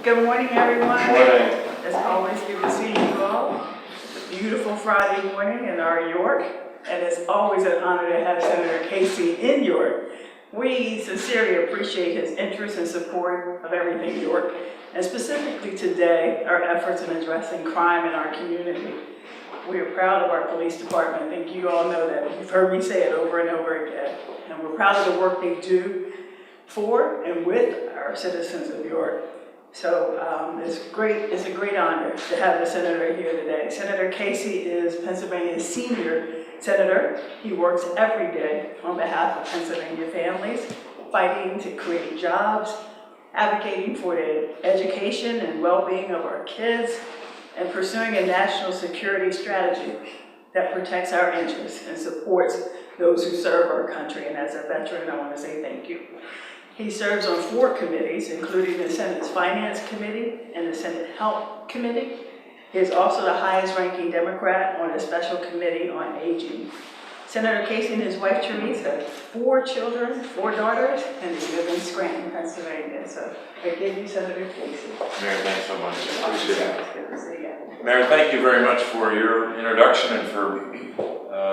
Good morning, everyone. Good morning. It's always good to see you all. It's a beautiful Friday morning in our York, and it's always an honor to have Senator Casey in York. We sincerely appreciate his interest and support of everything York, and specifically today, our efforts in addressing crime in our community. We are proud of our police department. I think you all know that. You've heard me say it over and over again. And we're proud of the work they do for and with our citizens of York. So it's a great honor to have the senator here today. Senator Casey is Pennsylvania's senior senator. He works every day on behalf of Pennsylvania families, fighting to create jobs, advocating for the education and well-being of our kids, and pursuing a national security strategy that protects our interests and supports those who serve our country. And as a veteran, I want to say thank you. He serves on 4 committees, including the Senate's Finance Committee and the Senate Health Committee. He is also the highest ranking Democrat on the Special Committee on Aging. Senator Casey and his wife Teresa have 4 children, 4 daughters, and they live in Scranton, Pennsylvania. So again, you, Senator Casey. Mayor, thanks so much. I appreciate it. It's good to see you. Mayor, thank you very much for your introduction and for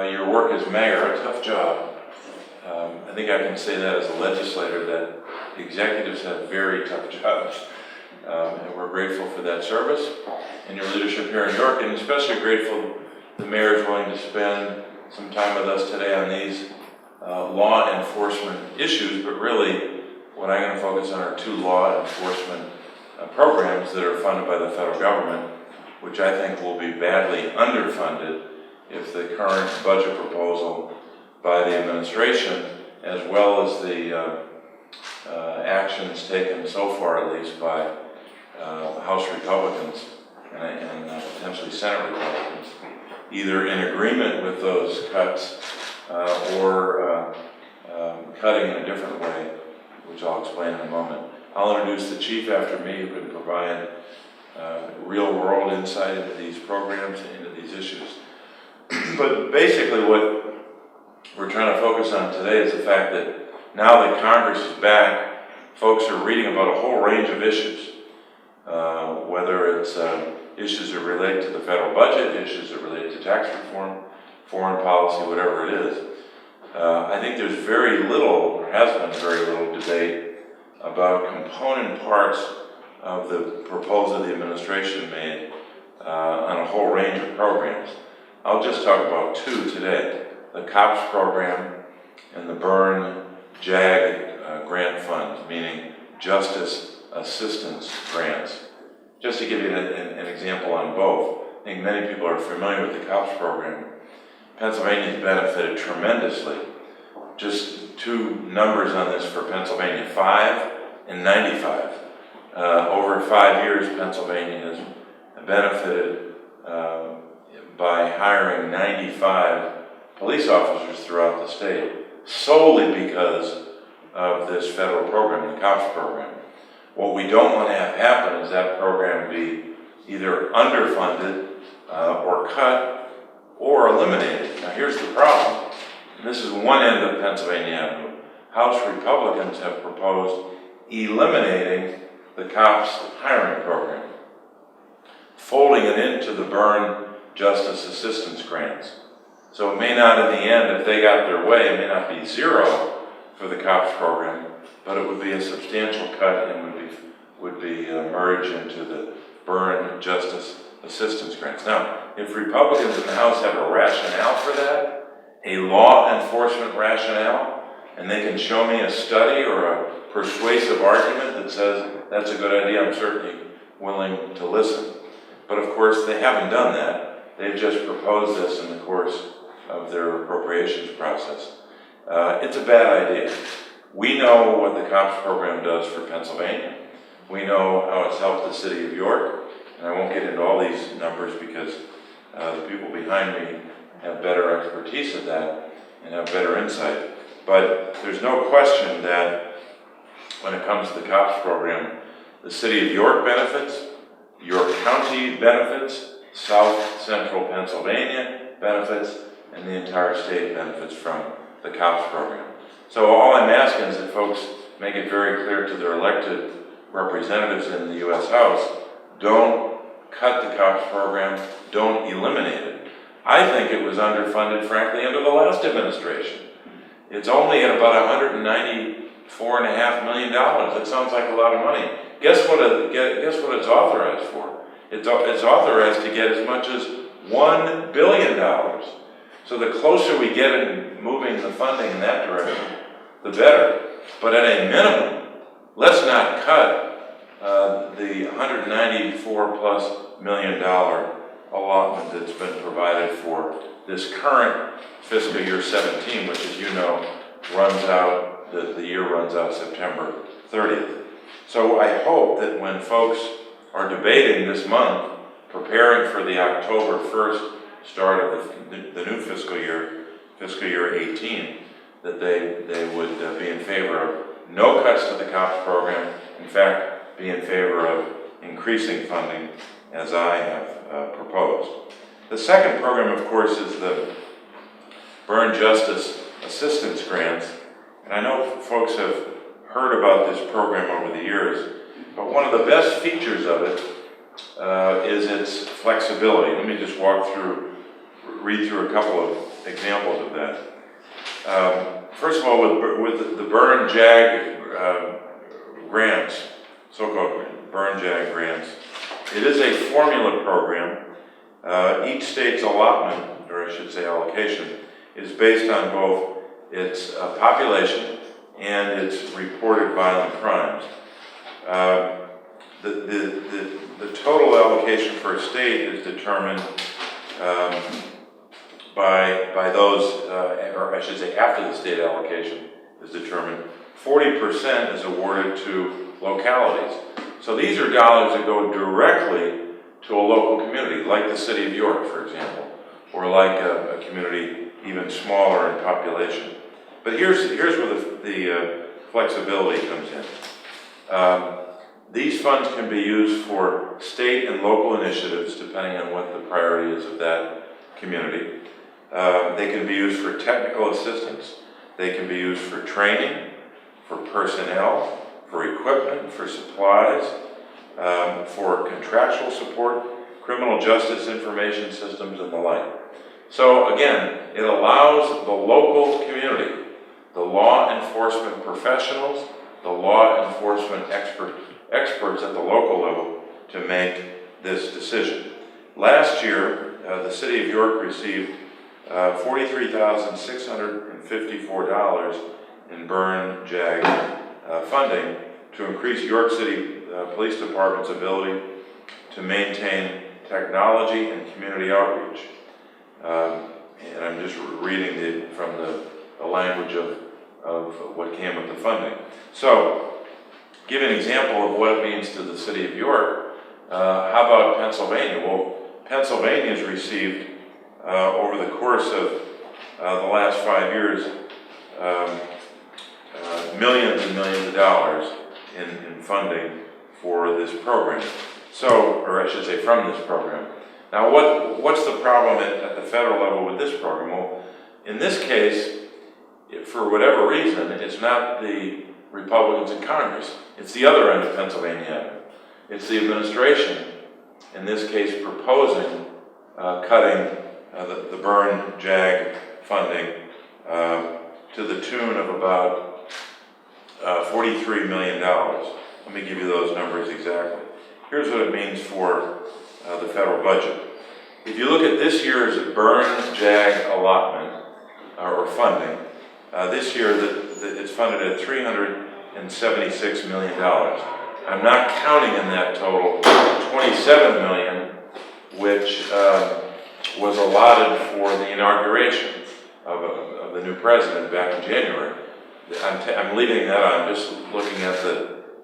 your work as mayor. A tough job. I think I can say that as a legislator, that the executives have very tough jobs. And we're grateful for that service and your leadership here in York, and especially grateful the mayor is willing to spend some time with us today on these law enforcement issues. But really, what I'm going to focus on are 2 law enforcement programs that are funded by the federal government, which I think will be badly underfunded if the current budget proposal by the administration, as well as the actions taken so far, at least by House Republicans and potentially Senate Republicans, either in agreement with those cuts or cutting in a different way, which I'll explain in a moment. I'll introduce the chief after me, who can provide real-world insight into these programs and into these issues. But basically what we're trying to focus on today is the fact that now that Congress is back, folks are reading about a whole range of issues, whether it's issues that relate to the federal budget, issues that relate to tax reform, foreign policy, whatever it is. I think there's very little, or has been very little, debate about component parts of the proposal the administration made on a whole range of programs. I'll just talk about 2 today: the COPS program and the Byrne JAG grant funds, meaning Justice Assistance Grants. Just to give you an example on both, I think many people are familiar with the COPS program. Pennsylvania's benefited tremendously. Just 2 numbers on this for Pennsylvania: 5 and 95. Over 5 years, Pennsylvania has benefited by hiring 95 police officers throughout the state, solely because of this federal program, the COPS program. What we don't want to have happen is that program be either underfunded or cut or eliminated. Now here's the problem, and this is one end of Pennsylvania Avenue. House Republicans have proposed eliminating the COPS hiring program, folding it into the Byrne Justice Assistance Grants. So it may not, in the end, if they got their way, it may not be 0 for the COPS program, but it would be a substantial cut and would be merged into the Byrne Justice Assistance Grants. Now, if Republicans in the House have a rationale for that, a law enforcement rationale, and they can show me a study or a persuasive argument that says that's a good idea, I'm certainly willing to listen. But of course, they haven't done that. They've just proposed this in the course of their appropriations process. It's a bad idea. We know what the COPS program does for Pennsylvania. We know how it's helped the city of York, and I won't get into all these numbers because the people behind me have better expertise at that and have better insight. But there's no question that when it comes to the COPS program, the city of York benefits, York County benefits, South Central Pennsylvania benefits, and the entire state benefits from the COPS program. So all I'm asking is that folks make it very clear to their elected representatives in the U.S. House, don't cut the COPS program, don't eliminate it. I think it was underfunded, frankly, under the last administration. It's only at about $194.5 million. That sounds like a lot of money. Guess what it's authorized for? It's authorized to get as much as $1 billion. So the closer we get in moving the funding in that direction, the better. But at a minimum, let's not cut the $194+ million allotment that's been provided for this current fiscal year 17, which, as you know, runs out, the year runs out September 30th. So I hope that when folks are debating this month, preparing for the October 1st start of the new fiscal year 18, that they would be in favor of no cuts to the COPS program, in fact, be in favor of increasing funding as I have proposed. The second program, of course, is the Burn Justice Assistance Grants. And I know folks have heard about this program over the years, but one of the best features of it is its flexibility. Let me just read through a couple of examples of that. First of all, with the Burn JAG grants, so-called Burn JAG grants, it is a formula program. Each state's allotment, or I should say allocation, is based on both its population and its reported violent crimes. The total allocation for a state is determined by those, or I should say after the state allocation is determined. 40% is awarded to localities. So these are dollars that go directly to a local community, like the city of York, for example, or like a community even smaller in population. But here's where the flexibility comes in. These funds can be used for state and local initiatives, depending on what the priority is of that community. They can be used for technical assistance. They can be used for training, for personnel, for equipment, for supplies, for contractual support, criminal justice information systems, and the like. So again, it allows the local community, the law enforcement professionals, the law enforcement experts at the local level to make this decision. Last year, the city of York received $43,654 in Burn JAG funding to increase York City Police Department's ability to maintain technology and community outreach. And I'm just reading from the language of what came with the funding. So, give an example of what it means to the city of York. How about Pennsylvania? Well, Pennsylvania has received, over the course of the last 5 years, millions and millions of dollars in funding for this program. So, or I should say from this program. Now, what's the problem at the federal level with this program? Well, in this case, for whatever reason, it's not the Republicans in Congress. It's the other end of Pennsylvania. It's the administration, in this case, proposing cutting the Burn JAG funding to the tune of about $43 million. Let me give you those numbers exactly. Here's what it means for the federal budget. If you look at this year's Burn JAG allotment or funding, this year it's funded at $376 million. I'm not counting in that total $27 million, which was allotted for the inauguration of the new president back in January. I'm leaving that on. I'm just looking at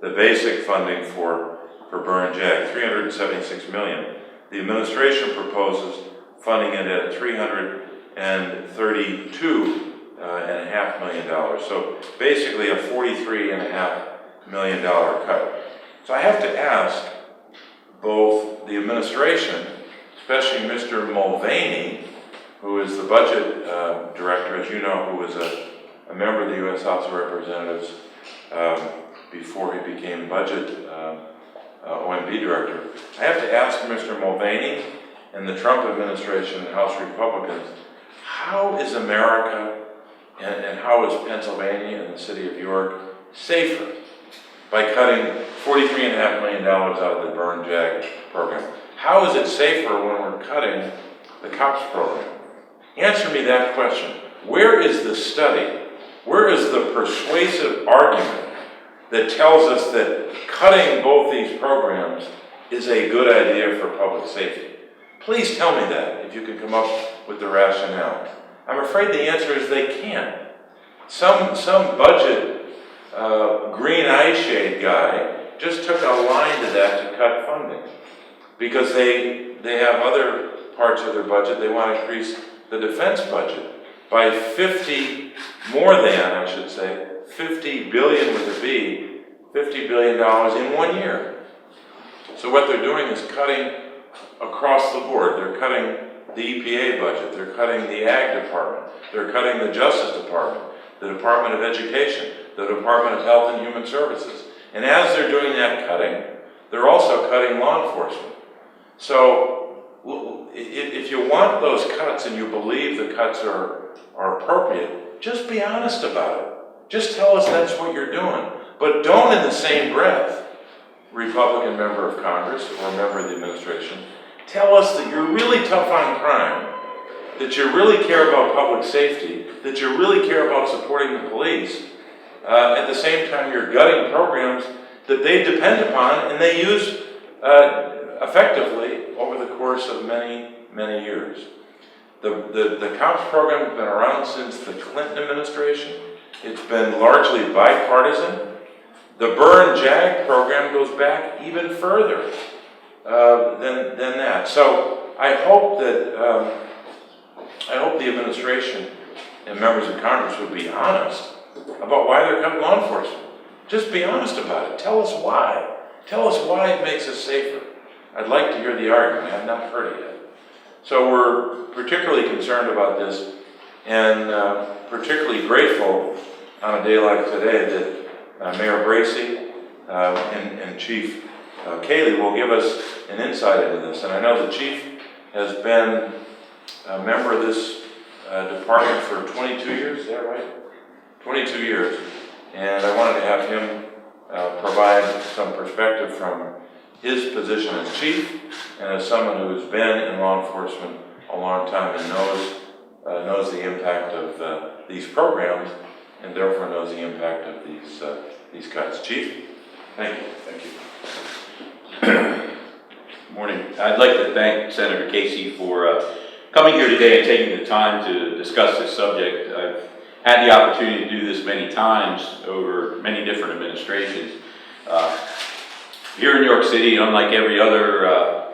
the basic funding for Burn JAG, $376 million. The administration proposes funding it at $332.5 million. So basically a $43.5 million cut. So I have to ask both the administration, especially Mr. Mulvaney, who is the budget director, as you know, who was a member of the U.S. House of Representatives before he became budget OMB director. I have to ask Mr. Mulvaney and the Trump administration and House Republicans, how is America and how is Pennsylvania and the city of York safer by cutting $43.5 million out of the Burn Jag program? How is it safer when we're cutting the COPS program? Answer me that question. Where is the study? Where is the persuasive argument that tells us that cutting both these programs is a good idea for public safety? Please tell me that, if you can come up with the rationale. I'm afraid the answer is they can't. Some budget green eye shade guy just took a line to that to cut funding because they have other parts of their budget. They want to increase the defense budget by 50 billion with a B, $50 billion in 1 year. So what they're doing is cutting across the board. They're cutting the EPA budget, they're cutting the Ag Department, they're cutting the Justice Department, the Department of Education, the Department of Health and Human Services. And as they're doing that cutting, they're also cutting law enforcement. So if you want those cuts and you believe the cuts are appropriate, just be honest about it. Just tell us that's what you're doing. But don't in the same breath, Republican member of Congress or member of the administration, tell us that you're really tough on crime, that you really care about public safety, that you really care about supporting the police. At the same time, you're gutting programs that they depend upon and they use effectively over the course of many, many years. The COPS program has been around since the Clinton administration. It's been largely bipartisan. The Burn Jag program goes back even further than that. So I hope that the administration and members of Congress would be honest about why they're cutting law enforcement. Just be honest about it. Tell us why. Tell us why it makes us safer. I'd like to hear the argument. I have not heard it yet. So we're particularly concerned about this and particularly grateful on a day like today that Mayor Bracey and Chief Cayley will give us an insight into this. And I know the Chief has been a member of this department for 22 years, is that right? 22 years. And I wanted to have him provide some perspective from his position as Chief and as someone who's been in law enforcement a long time and knows the impact of these programs and therefore knows the impact of these cuts. Chief? Thank you. Thank you. Morning. I'd like to thank Senator Casey for coming here today and taking the time to discuss this subject. I've had the opportunity to do this many times over many different administrations. Here in New York City, unlike every other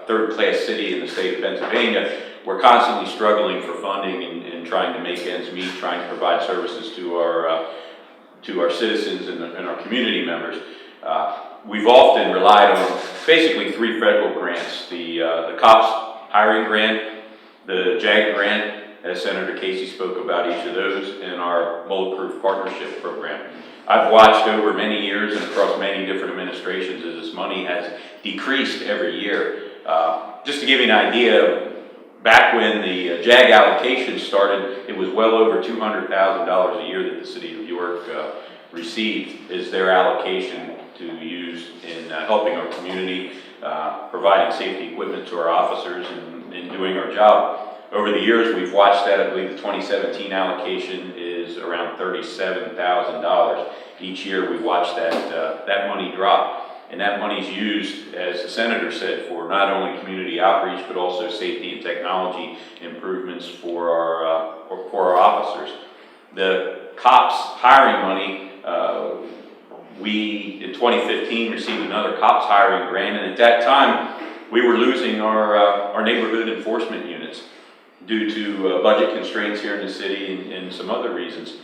third-class city in the state of Pennsylvania, we're constantly struggling for funding and trying to make ends meet, trying to provide services to our citizens and our community members. We've often relied on basically three federal grants: the COPS hiring grant, the JAG grant, as Senator Casey spoke about each of those, and our Bulletproof Partnership Program. I've watched over many years and across many different administrations as this money has decreased every year. Just to give you an idea, back when the JAG allocation started, it was well over $200,000 a year that the city of York received as their allocation to use in helping our community, providing safety equipment to our officers, and doing our job. Over the years, we've watched that. I believe the 2017 allocation is around $37,000. Each year, we watch that money drop, and that money is used, as the senator said, for not only community outreach but also safety and technology improvements for our officers. The COPS hiring money, we in 2015 received another COPS hiring grant, and at that time, we were losing our neighborhood enforcement units due to budget constraints here in the city and some other reasons.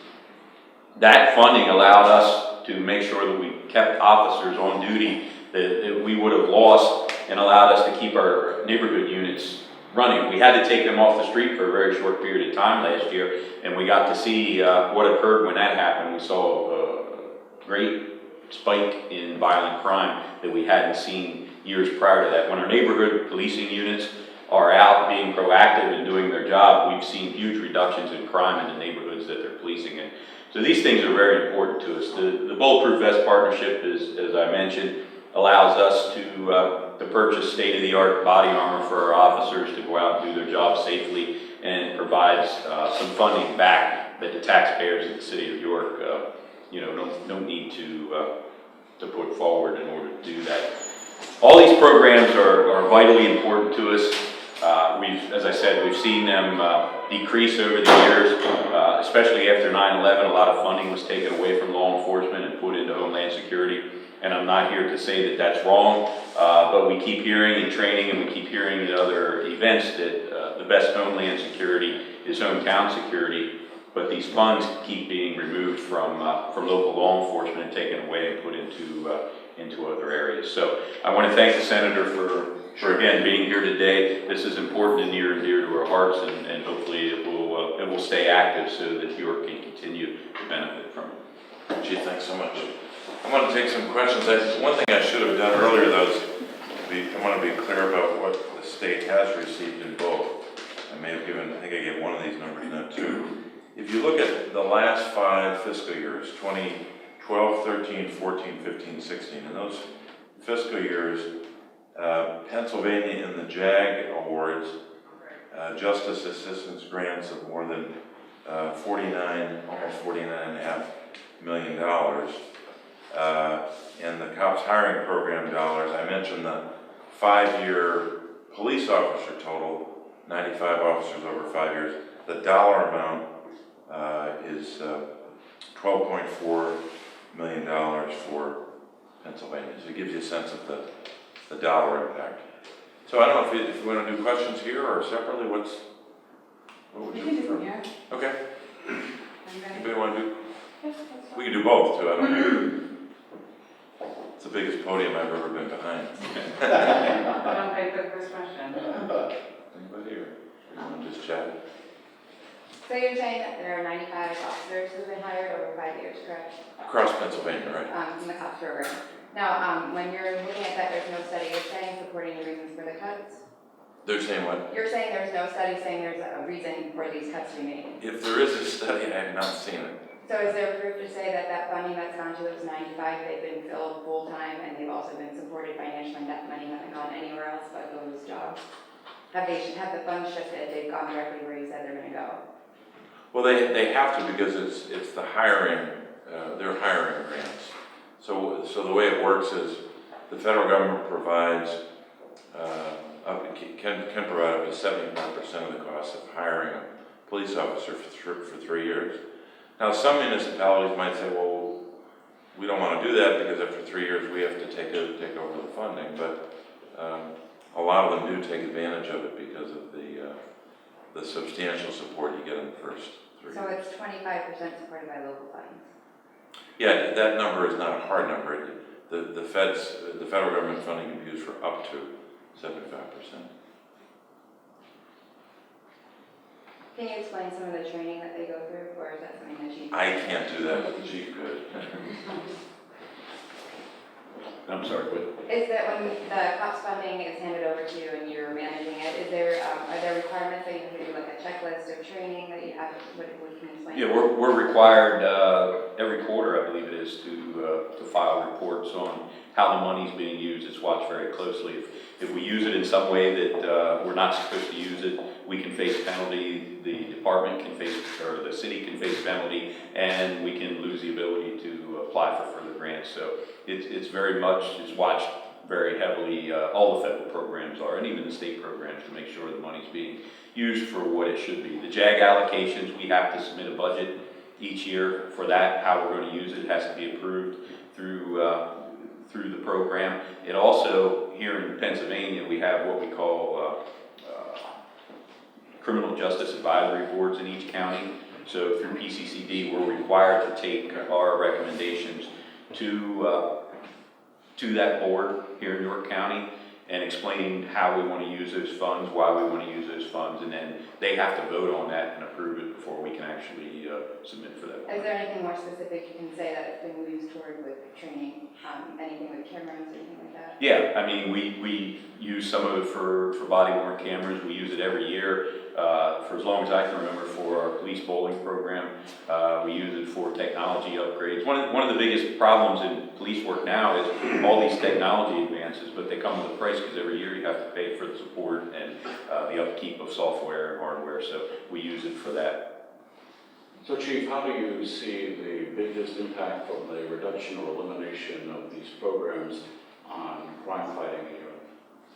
That funding allowed us to make sure that we kept officers on duty that we would have lost and allowed us to keep our neighborhood units running. We had to take them off the street for a very short period of time last year, and we got to see what occurred when that happened. We saw great spike in violent crime that we hadn't seen years prior to that. When our neighborhood policing units are out being proactive and doing their job, we've seen huge reductions in crime in the neighborhoods that they're policing in. So these things are very important to us. The Bulletproof Vest Partnership, as I mentioned, allows us to purchase state-of-the-art body armor for our officers to go out and do their job safely, and provides some funding back that the taxpayers of the city of York, don't need to put forward in order to do that. All these programs are vitally important to us. As I said, we've seen them decrease over the years, especially after 9/11. A lot of funding was taken away from law enforcement and put into Homeland Security. And I'm not here to say that that's wrong, but we keep hearing in training and we keep hearing at other events that the best Homeland Security is hometown security, but these funds keep being removed from local law enforcement and taken away and put into other areas. So I want to thank the Senator for again being here today. This is important and near and dear to our hearts, and hopefully it will stay active so that York can continue to benefit from it. Gee, thanks so much. I want to take some questions. One thing I should have done earlier, though, is I want to be clear about what the state has received in both. I think I gave one of these numbers, not two. If you look at the last 5 fiscal years, 2012, 13, 14, 15, 16, in those fiscal years, Pennsylvania in the JAG awards, Justice Assistance grants of more than almost $49.5 million. And the COPS hiring program dollars, I mentioned the 5-year police officer total, 95 officers over 5 years. The dollar amount is $12.4 million for Pennsylvania. So it gives you a sense of the dollar impact. So I don't know if you want to do questions here or separately. What would you prefer? Yeah. Okay. I'm Anybody want to do? Yes, that's fine. We can do both too. I don't know. It's the biggest podium I've ever been behind. I'll take the first question. Anybody here? You want to just chat? So you're saying that there are 95 officers who've been hired over 5 years, correct? Across Pennsylvania, right? From the COPS program. Now, when you're looking at that, there's no study, you're saying supporting the reasons for the cuts? They're saying what? You're saying there's no study saying there's a reason for these cuts to be made? If there is a study, I have not seen it. So is there proof to say that that funding that's gone to those 95, they've been filled full-time and they've also been supported financially, and that money hasn't gone anywhere else but those jobs? Have the funds shifted, they've gone directly where you said they're gonna go? Well, they have to because it's the hiring, they're hiring grants. So the way it works is the federal government provides, can provide up to 75% of the cost of hiring a police officer for 3 years. Now, some municipalities might say, well, we don't want to do that because after 3 years we have to take over the funding, but a lot of them do take advantage of it because of the substantial support you get in the first 3 years. So it's 25% supported by local funds? Yeah, that number is not a hard number. The federal government funding can be used for up to 75%. Can you explain some of the training that they go through, or is that something that you? I can't do that, but the chief could. I'm sorry, what? Is that when the COPS funding is handed over to you and you're managing it, are there requirements that you have to do, like a checklist of training that you have, what can you explain? Yeah, we're required every quarter, I believe it is, to file reports on how the money's being used. It's watched very closely. If we use it in some way that we're not supposed to use it, we can face penalty. The department can face, or the city can face penalty, and we can lose the ability to apply for further grants. So it's very much, it's watched very heavily. All the federal programs are, and even the state programs, to make sure the money's being used for what it should be. The JAG allocations, we have to submit a budget each year for that. How we're going to use it has to be approved through the program. It also, here in Pennsylvania, we have what we call criminal justice advisory boards in each county. So through PCCD, we're required to take our recommendations to that board here in York County, and explaining how we want to use those funds, why we want to use those funds, and then they have to vote on that and approve it before we can actually submit for that. Is there anything more specific you can say that it's been used toward with training? Anything with cameras or anything like that? Yeah, I mean, we use some of it for body worn cameras. We use it every year, for as long as I can remember, for our police bowling program. We use it for technology upgrades. One of the biggest problems in police work now is all these technology advances, but they come with a price because every year you have to pay for the support and the upkeep of software and hardware, so we use it for that. So Chief, how do you see the biggest impact from the reduction or elimination of these programs on crime fighting in Europe?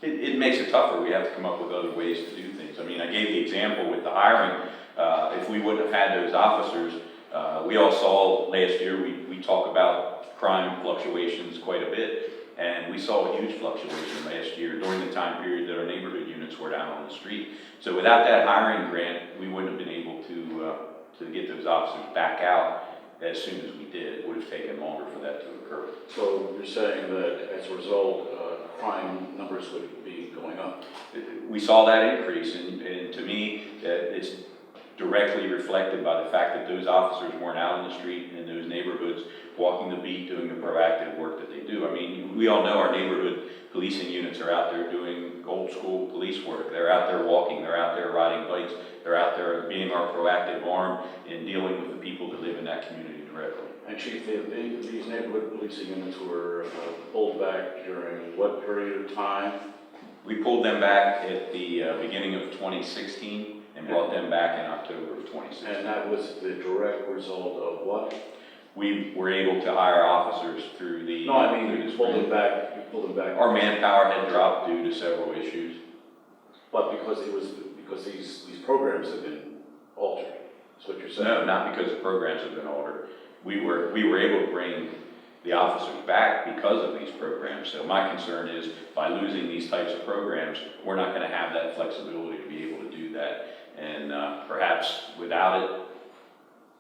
It makes it tougher. We have to come up with other ways to do things. I mean, I gave the example with the hiring. If we wouldn't have had those officers, we all saw last year, we talk about crime fluctuations quite a bit, and we saw a huge fluctuation last year during the time period that our neighborhood units were down on the street. So without that hiring grant, we wouldn't have been able to get those officers back out as soon as we did. It would have taken longer for that to occur. So you're saying that as a result, crime numbers would be going up? We saw that increase, and to me, it's directly reflected by the fact that those officers weren't out in the street in those neighborhoods, walking the beat, doing the proactive work that they do. I mean, we all know our neighborhood policing units are out there doing old school police work. They're out there walking, they're out there riding bikes, they're out there being our proactive arm in dealing with the people that live in that community directly. And Chief, these neighborhood policing units were pulled back during what period of time? We pulled them back at the beginning of 2016 and brought them back in October of 2016. And that was the direct result of what? We were able to hire officers through the... No, I mean, through you the pulled spring. them back, you pulled them back. Our manpower had dropped due to several issues. But because these programs have been altered, that's what you're saying? No, not because the programs have been altered. We were able to bring the officers back because of these programs. So my concern is by losing these types of programs, we're not going to have that flexibility to be able to do that. And perhaps without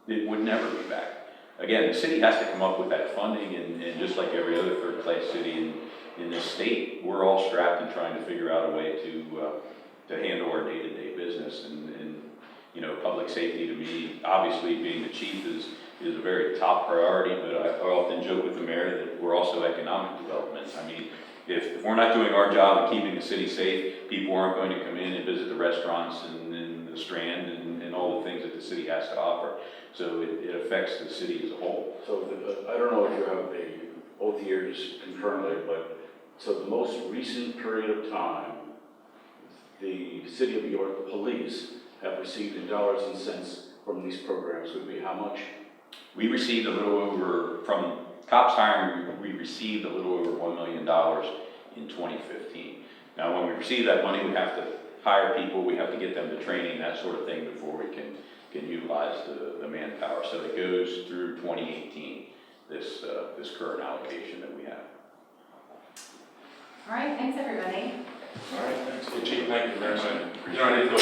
it, it would never be back. Again, the city has to come up with that funding, and just like every other third-class city in this state, we're all strapped and trying to figure out a way to handle our day-to-day business. And you know, public safety to me, obviously being the chief is a very top priority, but I often joke with the mayor that we're also economic development. I mean, if we're not doing our job of keeping the city safe, people aren't going to come in and visit the restaurants and the Strand and all the things that the city has to offer. So it affects the city as a whole. So I don't know if you have both years concurrently, but so the most recent period of time, the City of New York police have received in dollars and cents from these programs would be how much? We received a little over, from cops hiring, we received a little over $1 million in 2015. Now, when we receive that money, we have to hire people, we have to get them to training, that sort of thing, before we can utilize the manpower. So it goes through 2018, this current allocation that we have. All right, thanks, everybody. All right, thanks. Hey, Chief, thank you very much. You know, I didn't go